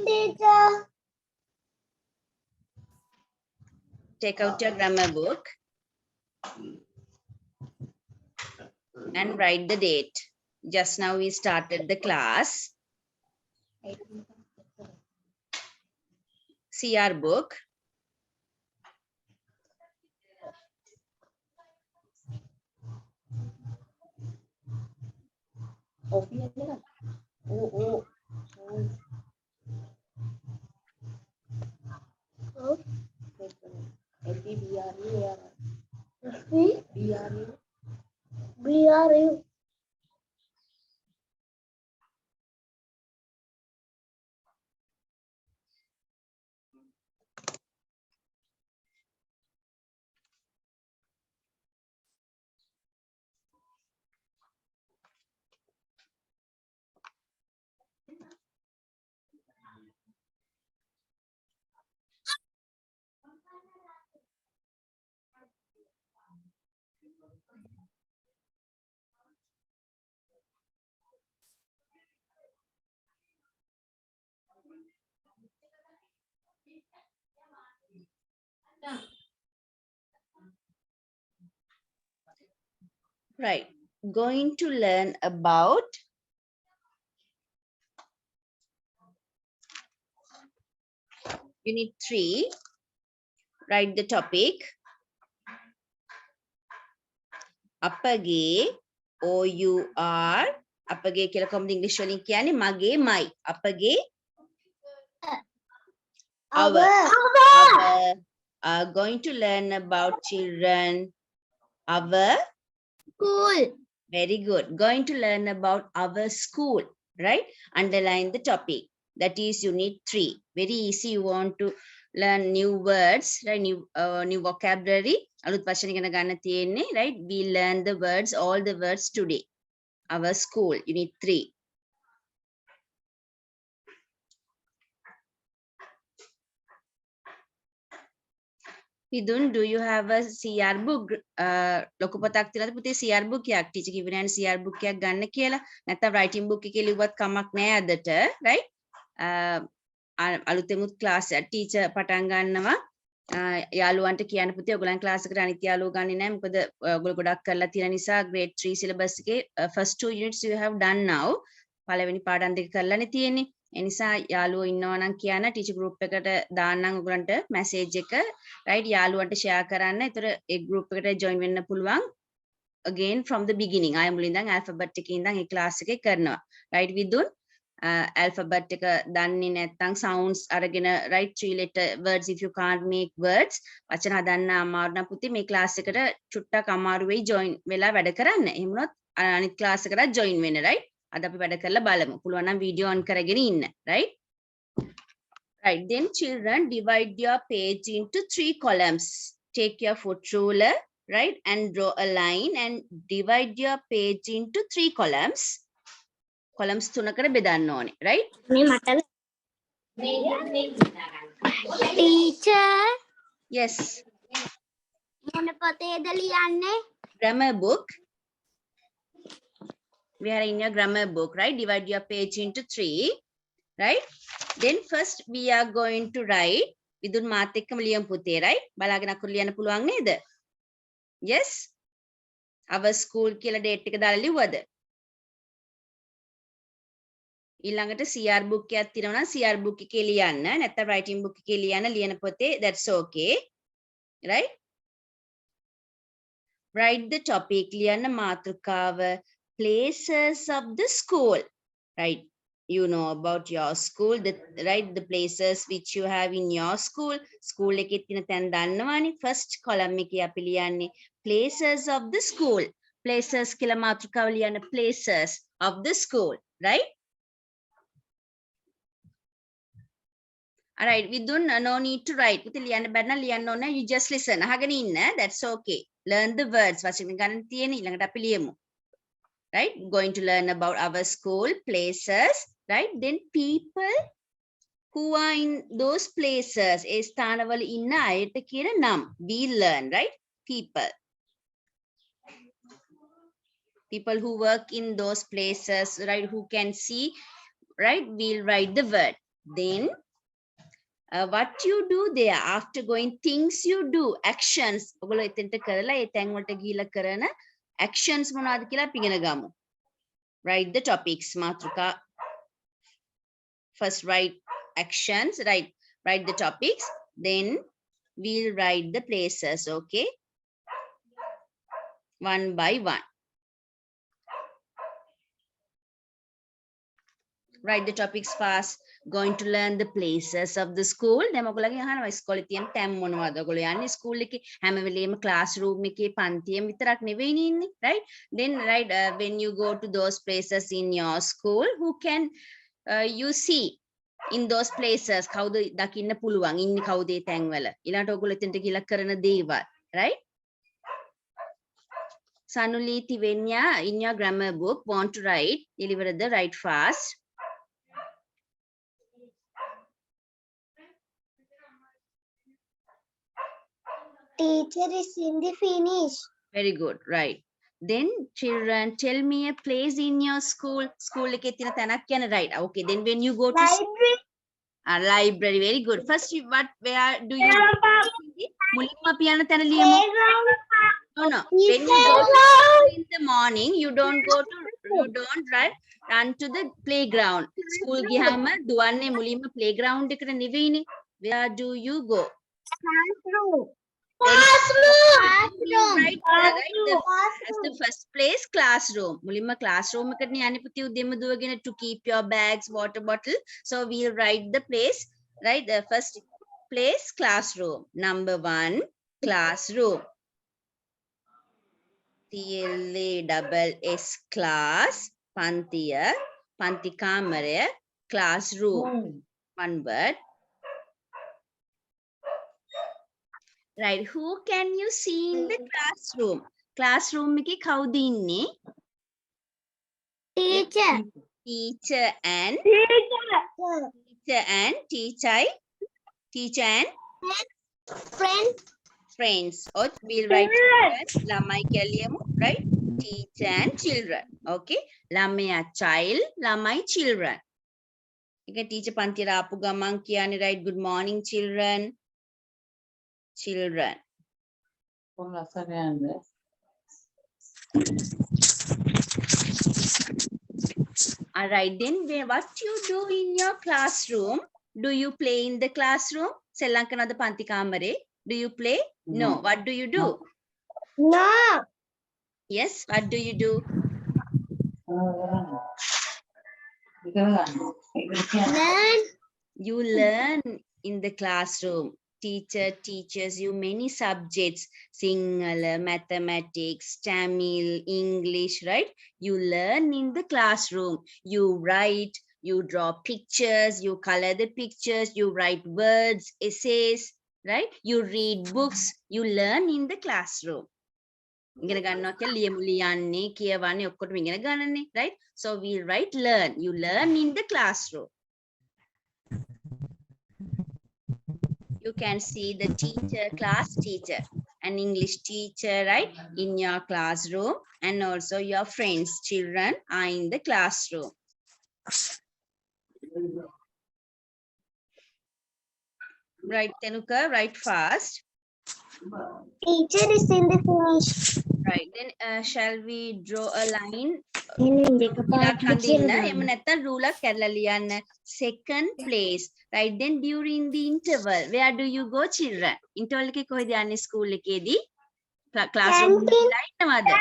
Teacher. Take out your grammar book and write the date. Just now we started the class. See our book. BRU. Right. Going to learn about Unit 3. Write the topic. අපගේ OUR අපගේ කියලා කොහොමද ඉංග්‍රීසි වලින් කියන්නේ මගේ my අපගේ our are going to learn about children our School. very good going to learn about our school right underline the topic that is unit 3 very easy you want to learn new words right new vocabulary අලුත් වචන ඉගෙන ගන්න තියෙන්නේ right we learn the words all the words today our school unit 3 Vidun, do you have a CR book? ලොකු පොතක් තියලාද පුතේ CR book එකක් teacher කිව්වේ නෑනේ CR book එකක් ගන්න කියලා. නැත්නම් writing book එකේ ලිව්වත් කමක් නෑ අදට, right? අලුතෙමුත් class එක ටීචර් පටන් ගන්නවා. යාළුවන්ට කියන්න පුතේ ඔයගොල්ලන් class එකට අනිත් යාළුවෝ ගන්නෙ නෑ. මොකද ඔයගොල්ලෝ ගොඩක් කරලා තියෙන නිසා grade 3 syllabus එකේ first 2 units you have done now. පළවෙනි පාඩම් දෙක කරලානේ තියෙන්නේ. ඒ නිසා යාළුවෝ ඉන්නවා නම් කියන්න ටීචර් group එකට දාන්නම් ඔයගලන්ට message එක right යාළුවන්ට share කරන්න. ඒතර ඒ group එකට join වෙන්න පුළුවන් again from the beginning. ආයෙ මුලින් ඉඳන් alphabet එකේ ඉඳන් ඒ class එකේ කරනවා. right විදුන් alphabet එක දන්නේ නැත්නම් sounds අරගෙන right 3 letter words if you can't make words වචන හදන්න අමාරු නම් පුතේ මේ class එකට චුට්ටක් අමාරු වෙයි join වෙලා වැඩ කරන්න. එහෙම වුණොත් අනිත් class එකකට join වෙන්න right අද අපි වැඩ කරලා බලමු. පුළුවන් නම් video on කරගෙන ඉන්න. Right? Right. Then children divide your page into 3 columns. Take your foot ruler, right? And draw a line and divide your page into 3 columns. Columns තුනකට බෙදන්න ඕනේ. Right? මේ මට Teacher. Yes. මොන පොතේද ලියන්නේ? Grammar book. We are in your grammar book, right? Divide your page into 3, right? Then first we are going to write vidun මාත් එක්කම ලියමු පුතේ, right? බලාගෙන අකුරු ලියන්න පුළුවන් නේද? Yes? Our school කියලා date එක දාලා ලිව්වද? ඊළඟට CR book එකක් තියෙනවා නම් CR book එකේ ලියන්න. නැත්නම් writing book එකේ ලියන්න ලියන පොතේ that's okay. Right? Write the topic ලියන්න මාතෘකාව places of the school, right? You know about your school, right? The places which you have in your school. School එකේ තියෙන තැන් දන්නවනේ. First column එකේ අපි ලියන්නේ places of the school. Places කියලා මාතෘකාව ලියන්න places of the school, right? Alright, we do no need to write. පුතේ ලියන්න බැන්න ලියන්න ඕන. You just listen. අහගෙන ඉන්න. That's okay. Learn the words. වචන ගන්න තියෙන ඊළඟට අපි ලියමු. Right? Going to learn about our school, places, right? Then people who are in those places. ඒ ස්ථානවල ඉන්න අයට කියන නම්. We learn, right? People. People who work in those places, right? Who can see, right? We'll write the word. Then what you do there after going, things you do, actions. ඔගොල්ලෝ එතෙන්ට කරලා ඒ තැන් වලට ගිහිල්ලා කරන actions මොනවද කියලා අපි ඉගෙන ගමු. Write the topics. මාතෘකා first write actions, write the topics, then we'll write the places. Okay, one by one. Write the topics fast. Going to learn the places of the school. දැන් ඔයගොල්ලෝගෙන් අහනවා ඉස්කෝලේ තියෙන තැන් මොනවද? ඔයගොල්ලෝ යන්නේ ස්කූල් එකේ හැම වෙලේම classroom එකේ පන්තියෙන් විතරක් නෙවෙයිනේ ඉන්නේ, right? Then when you go to those places in your school, who can you see in those places? කවුද දකින්න පුළුවන්? ඉන්නේ කවුද ඒ තැන්වල? ඊළඟට ඔයගොල්ලෝ එතනට ගිහලා කරන දේවල්, right? Sanuliti Venya, in your grammar book, want to write, deliver the write fast. Teacher is in the finish. Very good, right. Then children, tell me a place in your school. School එකේ තියෙන තැනක් කියන right. Okay, then when you go to Library. library, very good. First, where do you මුලින්ම අපි යන තැන ලියමු. No. When you go to school in the morning, you don't run to the playground. School ගියාම දුවන්නේ මුලින්ම playground එකට නෙවෙයිනේ. Where do you go? Classroom. Right, as the first place, classroom. මුලින්ම classroom එකට යන්නේ පුතේ උදේම දුවගෙන to keep your bags, water bottle. So we'll write the place, right? The first place, classroom. Number 1, classroom. CLASS, class, pantiya, panti kamaraya, classroom. One word. Right, who can you see in the classroom? Classroom එකේ කවුද ඉන්නේ? Teacher. Teacher and Friend. friends. Or we'll write children. ළමයි කියලා ලියමු, right? Teacher and children. Okay. ළමයා child, ළමයි children. Okay, teacher පන්තියට ආපු ගමන් කියන්නේ right, good morning children. Children. All right, then what you do in your classroom? Do you play in the classroom? Selankana panti kamare. Do you play? No. What do you do? No. Yes, what do you do? Learn. You learn in the classroom. Teacher teaches you many subjects, Sinhala, mathematics, Tamil, English, right? You learn in the classroom. You write, you draw pictures, you color the pictures, you write words, essays, right? You read books, you learn in the classroom. ඉගෙන ගන්නවා කියලා ලියමු ලියන්නේ කියවන්නේ ඔක්කොටම ඉගෙන ගන්නනේ, right? So we write learn. You learn in the classroom. You can see the teacher, class teacher, an English teacher, right, in your classroom, and also your friends, children are in the classroom. Right, Tenuka, write fast. Teacher is in the finish. Right, then shall we draw a line? Second place, right? Then during the interval, where do you go, children? Interval ke kohide yanne school ekedi? Classroom right nawada?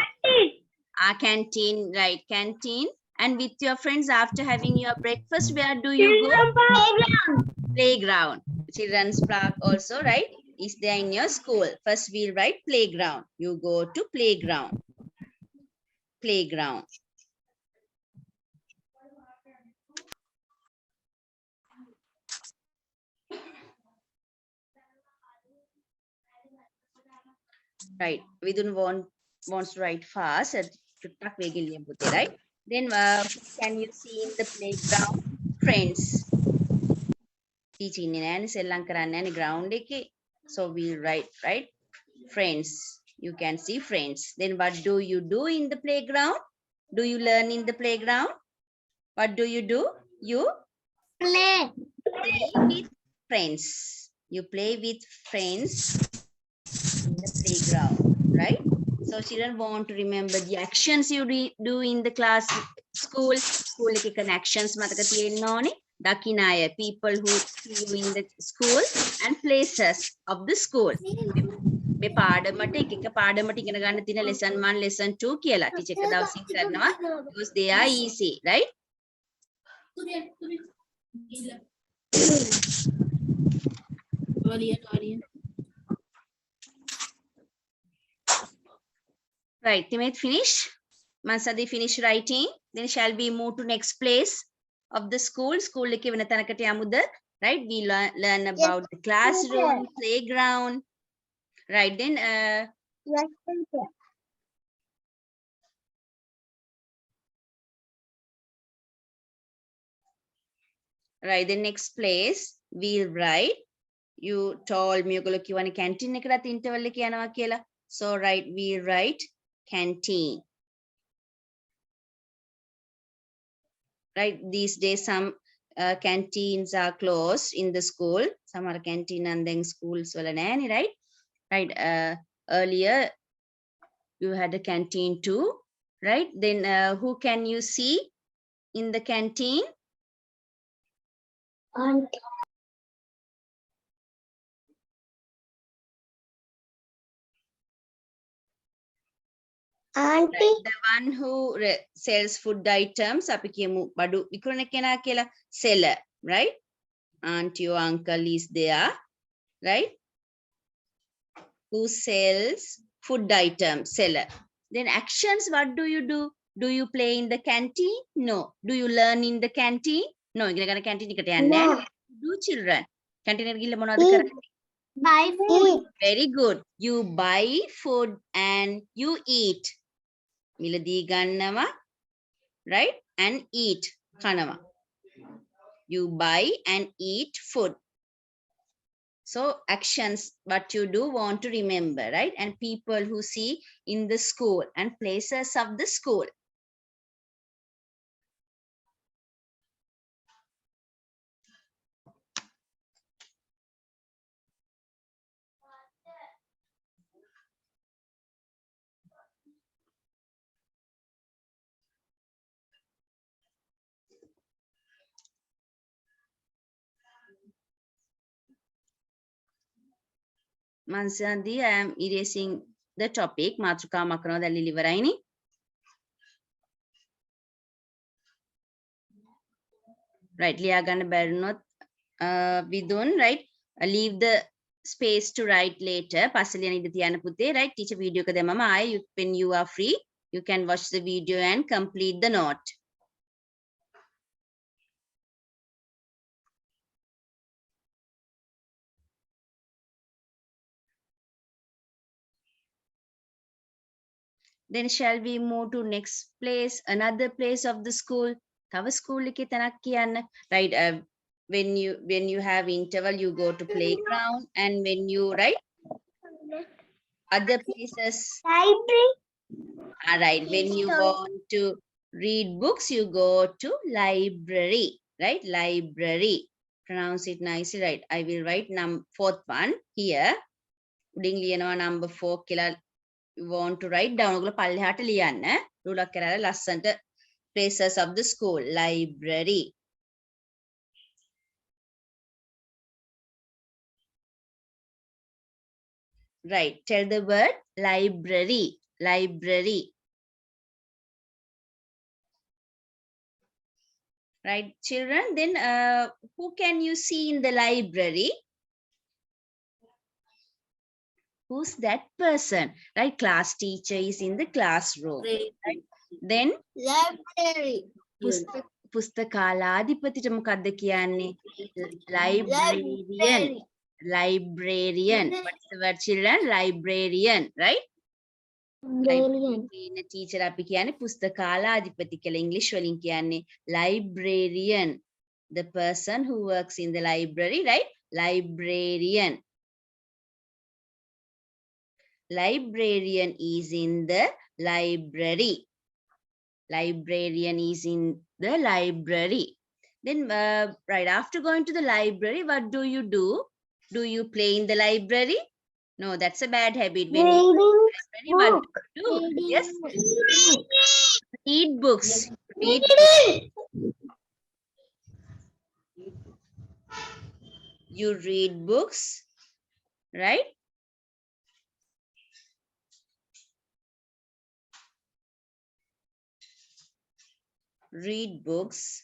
Canteen, right? Canteen. And with your friends after having your breakfast, where do you go? Playground. Playground. Children's park also, right? Is there in your school? First we'll write playground. You go to playground. Playground. Right. Vidun wants to write fast. Right? Then can you see in the playground? Friends. Teaching in any ground. So we'll write, right? Friends. You can see friends. Then what do you do in the playground? Do you learn in the playground? What do? You Play. play with friends. You play with friends in the playground, right? So children want to remember the actions you do in the class, school. School එකේ connections මතක තියෙන්න ඕනේ. දකින්න අය, people who see you in the school and places of the school. මේ පාඩමට එක පාඩමට ඉගෙන ගන්න තියෙන lesson 1 lesson 2 කියලා ටීචර් එක දවසින් කරනවා because they are easy, right? Right, Timothy, finish. Mansadi finish writing. Then shall we move to next place of the school? School එකේ වෙන තැනකට යමුද? Right, we learn about the classroom, playground. Right, then Yes, teacher. right, the next place we'll write. You told me ඔයගොල්ලෝ කියවනේ canteen එකකට interval එක යනවා කියලා. So right, we write canteen. Right, these days some canteens are closed in the school. Some are canteen and then schools වල නෑනේ, right? Right, earlier you had a canteen too, right? Then who can you see in the canteen? Auntie. Auntie. Right, the one who sells food items, අපි කියමු බඩු විකුණන කෙනා කියලා, seller, right? Auntie or uncle is there, right? Who sells food items, seller. Then actions, what do you do? Do you play in the canteen? No. Do you learn in the canteen? No. ඉගෙන ගන්න canteen එකට යන්නේ No. නැහැ. Do children? Canteen එකට ගිහිල්ලා මොනවද Eat. කරන්නේ? Buy food. Very good. You buy food and you eat. මිලදී ගන්නවා, right? And eat. කනවා. You buy and eat food. So actions, what you do, want to remember, right? And people who see in the school and places of the school. Mansandi, I am erasing the topic. මාතෘකා මකනවා දැන් ඉවරයිනේ. Right, ලියා ගන්න බැරිනොත් විදුන්, right? Leave the space to write later. පස්සේ ලියන ඉඳ තියන්න පුතේ, right? Teacher video එක දැම්මම ආයේ when you are free, you can watch the video and complete the note. Then shall we move to next place, another place of the school? තව school එකේ තැනක් කියන්න. Right, when you have interval, you go to playground, and when you, right, other places. Library. All right, when you want to read books, you go to library, right? Library. Pronounce it nicely, right? I will write fourth one here. උඩින් ලියනවා number 4 කියලා. You want to write down. ඔයගොල්ලෝ පල්ලෙහාට ලියන්න. රුලක් කරලා ලස්සනට places of the school. Library. Right. Tell the word library. Library. Right, children? Then who can you see in the library? Who's that person? Right, class teacher is in the classroom. Right? Then Library. පුස්තකාලාධිපතිට මොකක්ද කියන්නේ? Librarian. Librarian. What is the word, children? Librarian, right? Librarian. Teacher අපි කියන්නේ පුස්තකාලාධිපති කියලා. English වලින් කියන්නේ librarian. The person who works in the library, right? Librarian. Librarian is in the library. Librarian is in the library. Then right after going to the library, what do? Do you play in the library? No, that's a bad habit. When you Reading library, what book. do you do? Yes, Reading. read books. Read. You read books, right? Read books.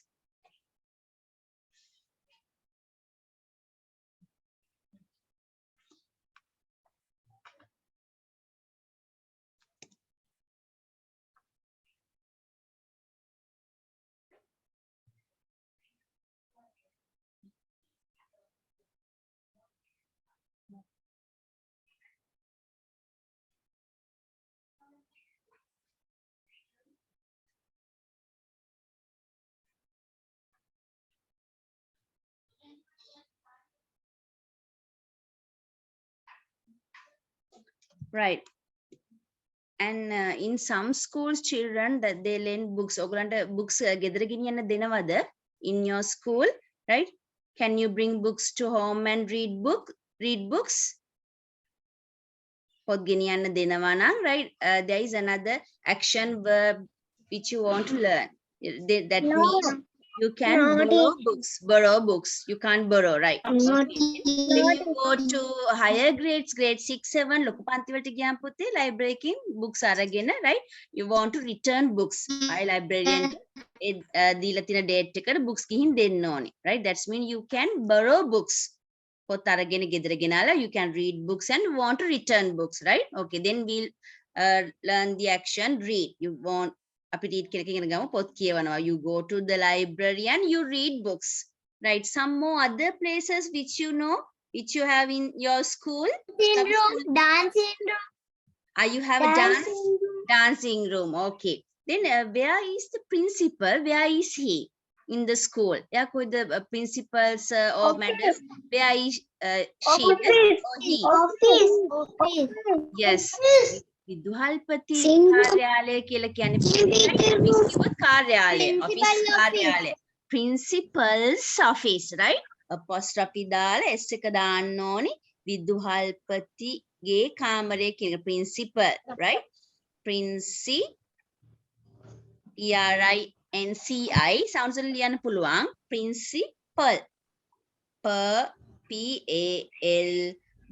Right. And in some schools, children that they lend books. Ogalanta books gedara giniyana denawada in your school, right? Can you bring books to home and read books? Pod giniyana denawa nang, right? There is another action verb which you want to learn. That No. means you can No, borrow books. Borrow books. You can't borrow, right? Not When you go to higher grades, grade 6, 7, ලොකු පන්ති වලට ගියාම පුතේ library එකකින් books අරගෙන, right? You want to return books. අය librarian දීලා තියෙන date එකට books ගිහින් දෙන්න ඕනේ, right? That's mean you can borrow books. පොත් අරගෙන ගෙදර ගෙනාලා you can read books and want to return books, right? Okay, then we'll learn the action read. You want අපි read කියන එක ඉගෙන ගමු. පොත් කියවනවා. You go to the library and you read books. Right, some more other places which you know, which you have in your school. dancing room. You have a dancing room. Okay. Then where is the principal? Where is he in the school? Yeah, could the principal sir or madam? Where is she? Or he? Office. Yes. විදුහල්පති කාර්යාලය කියලා කියන්නේ කාර්යාලය, office කාර්යාලය. Principal's office, right? Apostrophe දාලා S එක දාන්න ඕනේ. විදුහල්පතිගේ කාමරය කියන principal, right? PRINCI sounds වලින් ලියන්න පුළුවන්. Principal. PAL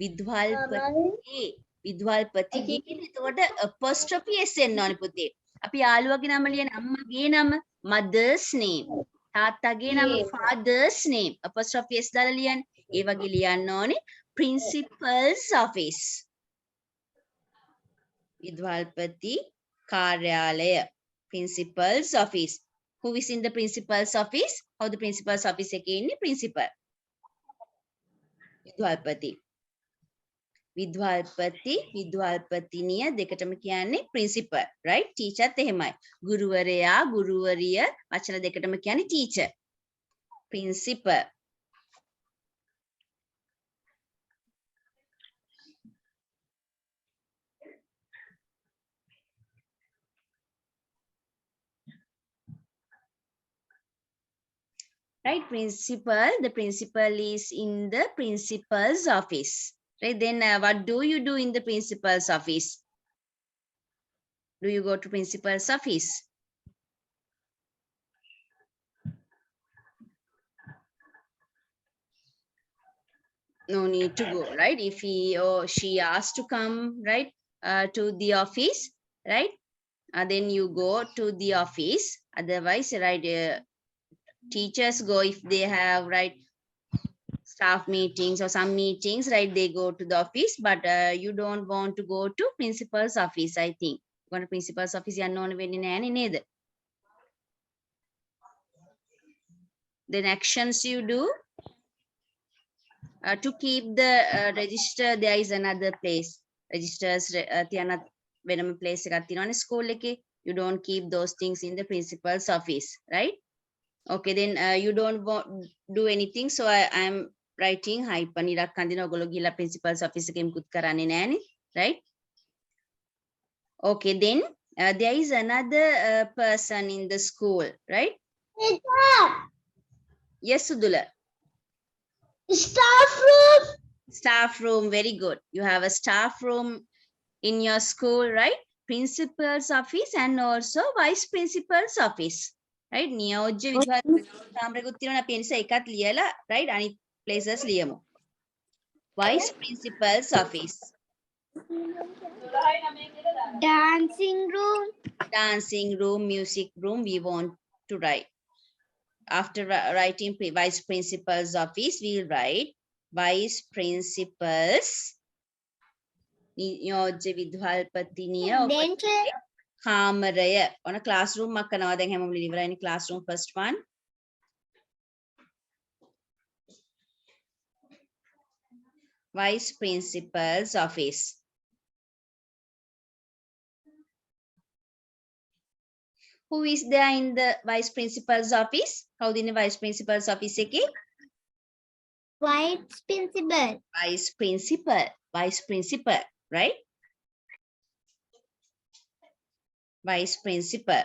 විදුහල්පතිගේ විදුහල්පතිගේ එතකොට apostrophe S එන්න ඕනේ පුතේ. අපි යාළුවගේ නම ලියන අම්මගේ නම mother's name. තාත්තගේ නම father's name. apostrophe S දාලා ලියන්න. ඒ වගේ ලියන්න ඕනේ principal's office. විදුහල්පති කාර්යාලය. Principal's office. Who is in the principal's office? How the principal's office එකේ ඉන්නේ principal. විදුහල්පති. විදුහල්පති විදුහල්පතිනිය දෙකටම කියන්නේ principal, right? teacherත් එහෙමයි. ගුරුවරයා ගුරුවරිය වචන දෙකටම කියන්නේ teacher. Principal. Right, principal. The principal is in the principal's office. Right, then what do you do in the principal's office? Do you go to principal's office? No need to go, right? If he or she asks to come, right, to the office, right, then you go to the office. Otherwise, right, teachers go if they have, right, staff meetings or some meetings, right, they go to the office, but you don't want to go to principal's office, I think. Go to principal's office යන්න ඕන වෙන්නේ නැහැ නේද? Then actions you do to keep the register. There is another place. Registers තියන වෙනම place එකක් තියෙනවානේ school එකේ. You don't keep those things in the principal's office, right? Okay, then you don't do anything, so I am writing hyphen ඉරක් අඳින ඔයගොල්ලෝ ගිහලා principal's office එකේ මුකුත් කරන්නේ නැහනේ, right? Okay, then there is another person in the school, right? Yes, Sudula. Staff room. Staff room, very good. You have a staff room in your school, right? Principal's office and also vice principal's office, right? නියෝජ්‍ය විභාග කාමරයකුත් තියෙනවා අපි ඒ නිසා එකත් ලියලා right අනිත් places ලියමු. Vice principal's office. Dancing room. Dancing room, music room, we want to write. After writing vice principal's office, we'll write vice principal's නියෝජ්‍ය විදුහල්පතිනිය Dental. කාමරය. ඔන classroom එකක් කරනවා දැන් හැමෝම ඉවරයිනේ classroom first one. Vice principal's office. Who is there in the vice principal's office? කවුද ඉන්නේ vice principal's office එකේ? Vice principal. Vice principal. Vice principal, right? Vice principal.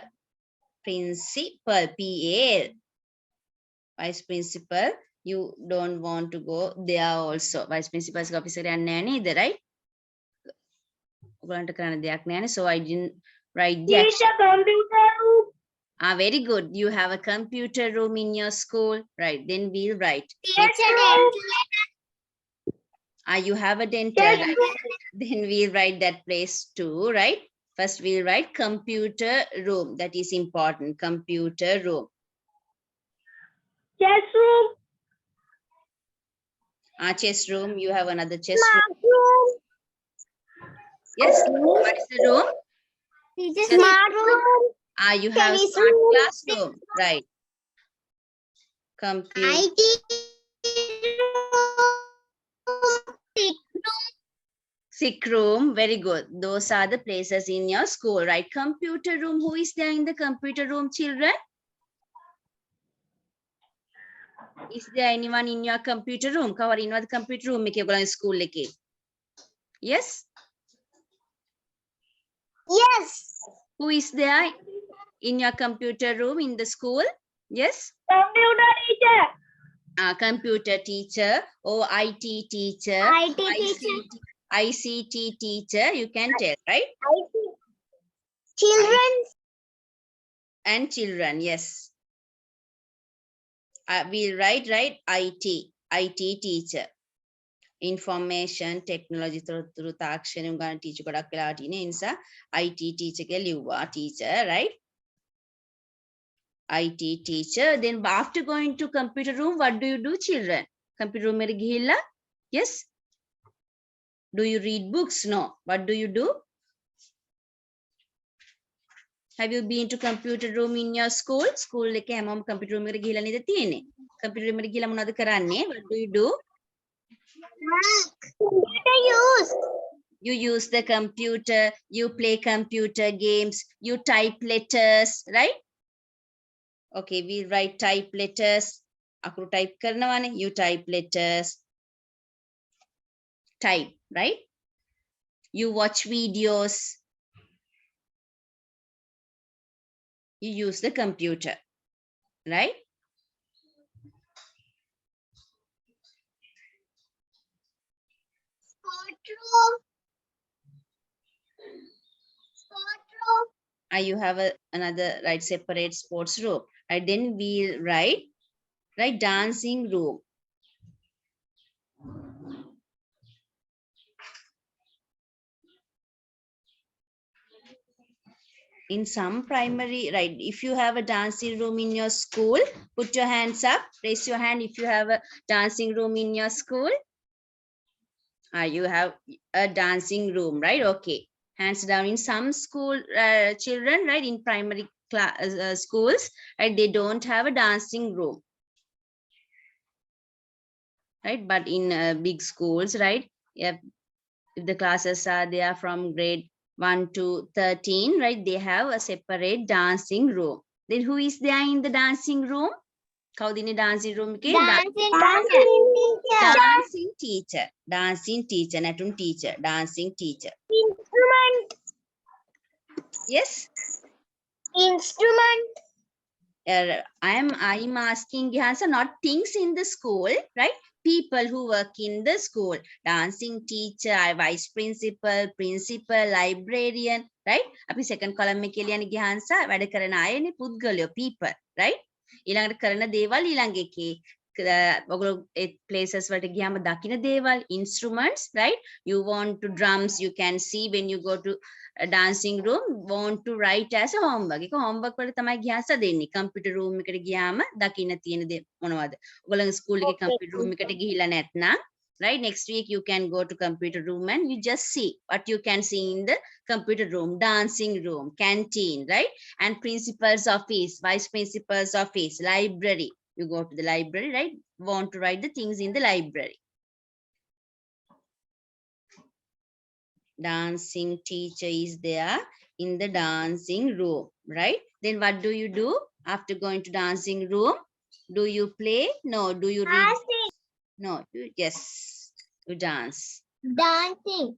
Principal, PAL. Vice principal, you don't want to go there also. Vice principal's office එකට යන්නේ නැහැ නේද, right? ඔයගලන්ට කරන්න දෙයක් නැහැ නේ. So I didn't write the action. Computer room. Very good. You have a computer room in your school, right? Then we'll write. Teacher dental. You have a dental, right? Then we'll write that place too, right? First we'll write computer room. That is important. Computer room. Chess room. Chess room. You have another chess room. Smart room. Yes. What is the room? Teacher smart room. You have a Tennis smart room. classroom, right? Computer. IT room. Sick room, very good. Those are the places in your school, right? Computer room. Who is there in the computer room, children? Is there anyone in your computer room? Cover in the computer room එකේ ඔයගොල්ලන් school එකේ. Yes? Yes. Who is there in your computer room in the school? Yes? Computer teacher. Computer teacher or IT teacher. IT teacher. ICT teacher, you can tell, right? IT. Children. And children, yes. We'll write IT teacher. Information technology through තාක්ෂණය උගන්න teacher ගොඩක් වෙලා තියෙන නිසා IT teacher කියලා ලිව්වා teacher, right? IT teacher. Then after going to computer room, what do you do, children? Computer room එකට ගිහිල්ලා, yes? Do you read books? No. What do you do? Have you been to computer room in your school? School එකේ හැමෝම computer room එකට ගිහිල්ලා නේද තියෙන්නේ? Computer room එකට ගිහිල්ලා මොනවද කරන්නේ? What do you do? Computer use. You use the computer, you play computer games, you type letters, right? Okay, we write type letters. අකුරු type කරනවානේ. You type letters. Type, right? You watch videos. You use the computer, right? Sport room. Sport room. You have another right separate sports room. Right, then we'll write dancing room. In some primary, right, if you have a dancing room in your school, put your hands up. Raise your hand if you have a dancing room in your school. You have a dancing room, right? Okay, hands down. In some school, children, right, in primary schools, right, they don't have a dancing room, right? But in big schools, right, if the classes are there from grade 1 to 13, right, they have a separate dancing room. Then who is there in the dancing room? කවුද ඉන්නේ dancing room එකේ? Dancing teacher. Dancing teacher, නැටුම් teacher. Dancing teacher. Instrument. Yes? Instrument. I'm asking Gihansa, not things in the school, right? People who work in the school, dancing teacher, vice principal, principal, librarian, right? අපි second column එකේ ලියන්නේ Gihansa වැඩ කරන අයනේ පුද්ගලයෝ people, right? ඊළඟට කරන දේවල් ඊළඟ එකේ ඔගොල්ලෝ places වලට ගියාම දකින්න දේවල් instruments, right? You want to drums, you can see when you go to a dancing room, want to write as a homework. ඒක homework වල තමයි Gihansa දෙන්නේ. computer room එකට ගියාම දකින්න තියෙන දේ මොනවද? ඔයගොල්ලෝ school එකේ computer room එකට ගිහිල්ලා නැත්නම්, right? Next week you can go to computer room and you just see what you can see in the computer room, dancing room, canteen, right? And principal's office, vice principal's office, library. You go to the library, right? Want to write the things in the library. Dancing teacher is there in the dancing room, right? Then what do you do after going to dancing room? Do you play? No. Do you read? Dancing. No. Yes. You dance. Dancing.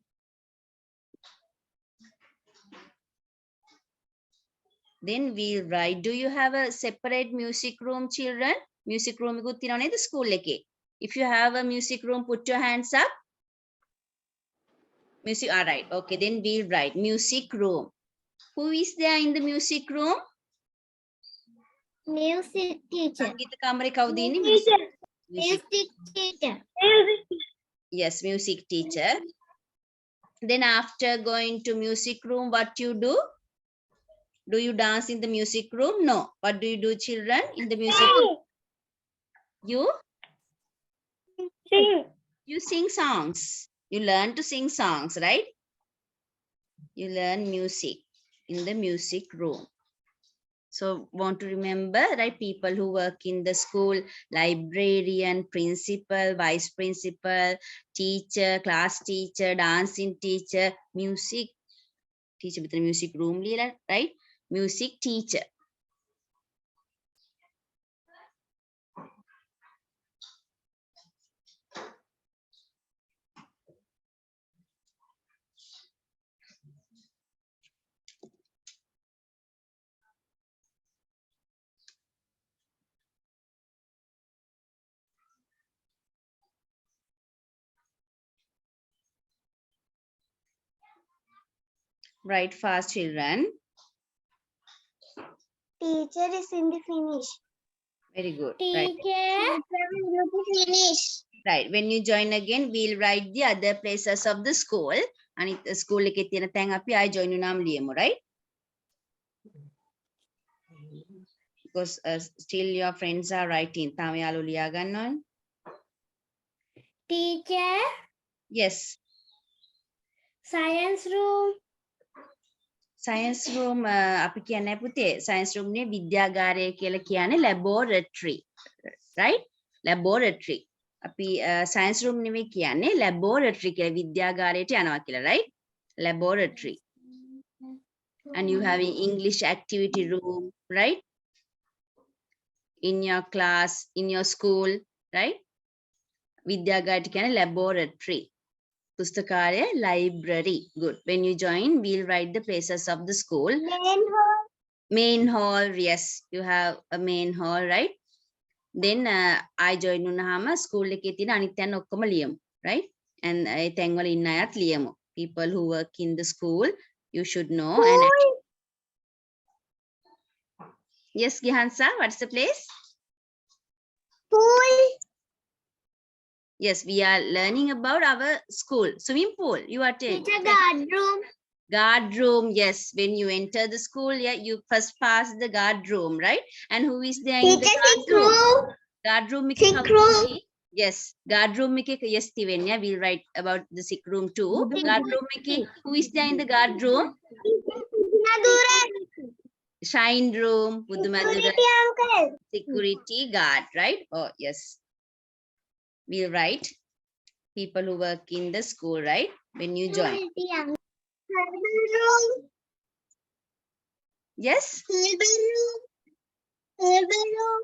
Then we'll write. Do you have a separate music room, children? Music room එකකුත් තියෙනව නේද school එකේ? If you have a music room, put your hands up. Music, all right. Okay, then we'll write music room. Who is there in the music room? Music teacher. සංගීත කාමරේ කවුද ඉන්නේ? Teacher. Music. Music teacher. Yes, music teacher. Then after going to music room, what you do? Do you dance in the music room? No. What do you do, children, in the music room? You Sing. you sing songs. You learn to sing songs, right? You learn music in the music room. So want to remember, right? People who work in the school, librarian, principal, vice principal, teacher, class teacher, dancing teacher, music teacher with the music room, right? Music teacher. Write fast, children. Teacher is in the finish. Very good. Right. Teacher. Finish. Right. When you join again, we'll write the other places of the school. And school එකේ තියෙන තැන් අපි ආයි join වුණාම ලියමු, right? Because still your friends are writing. තාම යාළුවෝ ලියා ගන්නවනේ. Teacher. Yes. Science room. Science room අපි කියන්නේ පුතේ science room නේ විද්‍යාගාරය කියලා කියන්නේ laboratory, right? Laboratory. අපි science room නෙමෙයි කියන්නේ laboratory කියලා විද්‍යාගාරයට යනවා කියලා, right? Laboratory. And you have an English activity room, right? In your class, in your school, right? විද්‍යාගාරයට කියන්නේ laboratory. Pustakaya, library. Good. When you join, we'll write the places of the school. Main hall. Main hall, yes, you have a main hall, right? Then I join unahama school එකේ තියෙන අනිත් යන ඔක්කොම ලියමු, right? And ඒ තැන් වල ඉන්න අයත් ලියමු. People who work in the school, you should know. And yes, Gihansa, what's the place? Pool. Yes, we are learning about our school. Swimming pool. You are Teacher telling. guard room. Guard room, yes. When you enter the school, yeah, you first pass the guard room, right? And who is there in the Teacher guard sick room? room. Guard room. Sick room. Yes, guard room. Yes, Tivenya, we'll write about the sick room too. Guard room. Who is there in the guard room? Madura. Shine room. Pudumadura. Security uncle. Security guard, right? Oh, yes. We'll write people who work in the school, right? When you join. Security uncle. Herbal room. Yes. Herbal room. Herbal room.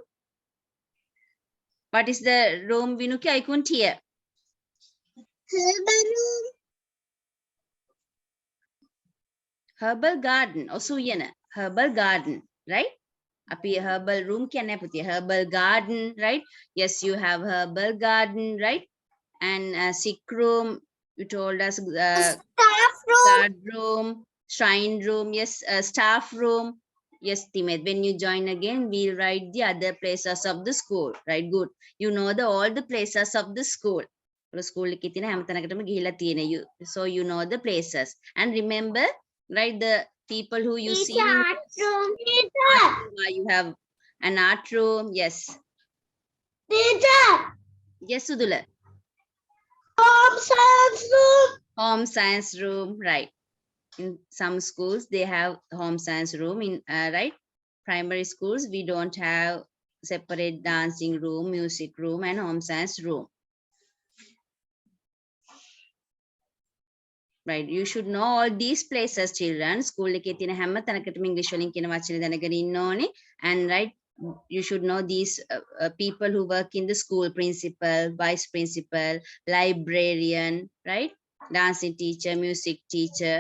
What is the room, Vinuki? I couldn't hear. Herbal room. Herbal garden. Also, herbal garden, right? අපි herbal room කියන්නේ පුතිය herbal garden, right? Yes, you have herbal garden, right? And sick room, you told us Staff room. guard room, shrine room, yes, staff room. Yes, Timet, when you join again, we'll write the other places of the school, right? Good. You know all the places of the school. School එකේ තියෙන හැම තැනකටම ගිහිලා තියෙන you. So you know the places. And remember, right, the people who you see Teacher, in art room. art room, you have an art room. Yes. Teacher. Yes, Sudula. Home science room. Home science room, right? In some schools they have home science room. In right, primary schools we don't have separate dancing room, music room, and home science room. Right, you should know all these places, children. School එකේ තියෙන හැම තැනකටම English වලින් කියන වචන දැනගෙන ඉන්න ඕනේ. And right, you should know these people who work in the school: principal, vice principal, librarian, right? Dancing teacher, music teacher.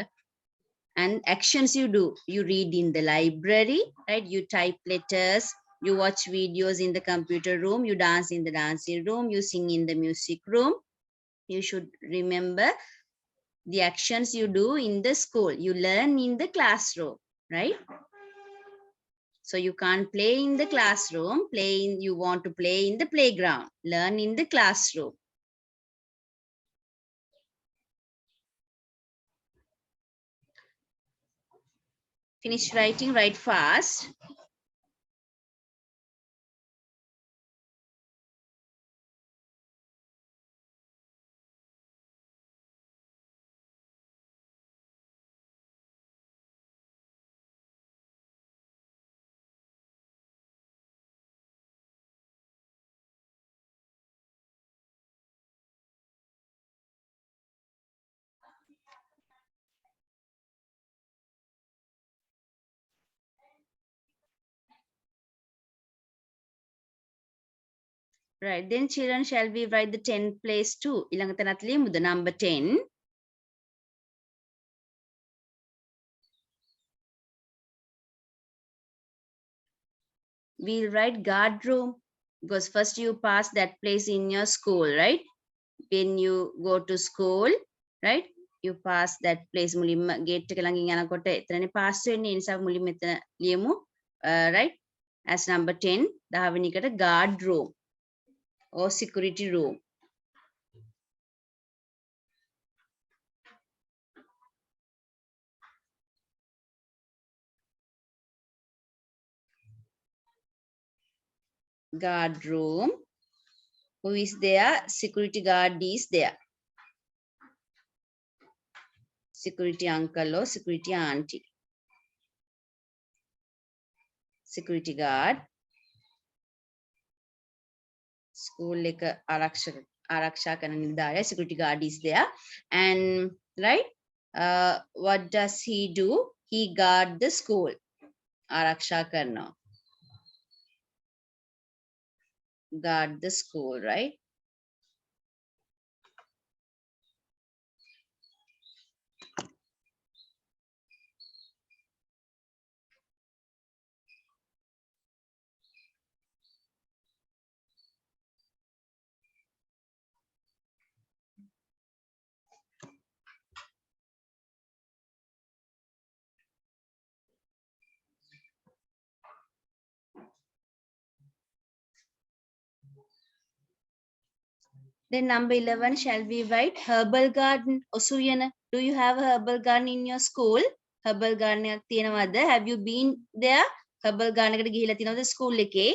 And actions you do: you read in the library, right? You type letters, you watch videos in the computer room, you dance in the dancing room, you sing in the music room. You should remember the actions you do in the school. You learn in the classroom, right? So you can't play in the classroom. You want to play in the playground. Learn in the classroom. Finish writing, write fast. Right, then children, shall we write the 10th place too? ඊළඟ තැනත් ලියමුද? Number 10. We'll write guard room because first you pass that place in your school, right? When you go to school, right? You pass that place. මුලින්ම gate එක ළඟින් යනකොට එතනනේ pass වෙන්නේ. ඒ නිසා මුලින්ම එතන ලියමු. Right? As number 10, 10 වෙනි එකට guard room or security room. Guard room. Who is there? Security guard is there. Security uncle or security auntie. Security guard. School එක ආරක්ෂා කරන නිලධාරියා, security guard is there. And right, what does he do? He guard the school. ආරක්ෂා කරනවා. Guard the school, right? Then number 11, shall we write herbal garden? Osuyana, do you have a herbal garden in your school? Herbal garden එකක් තියෙනවද? Have you been there? Herbal garden එකට ගිහිලා තියෙනවද school එකේ?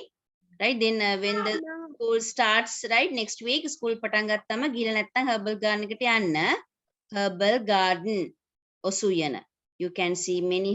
Right, then when the school starts, right, next week school පටන් ගත්තම ගිහිලා නැත්නම් herbal garden එකට යන්න. Herbal garden Osuyana. You can see many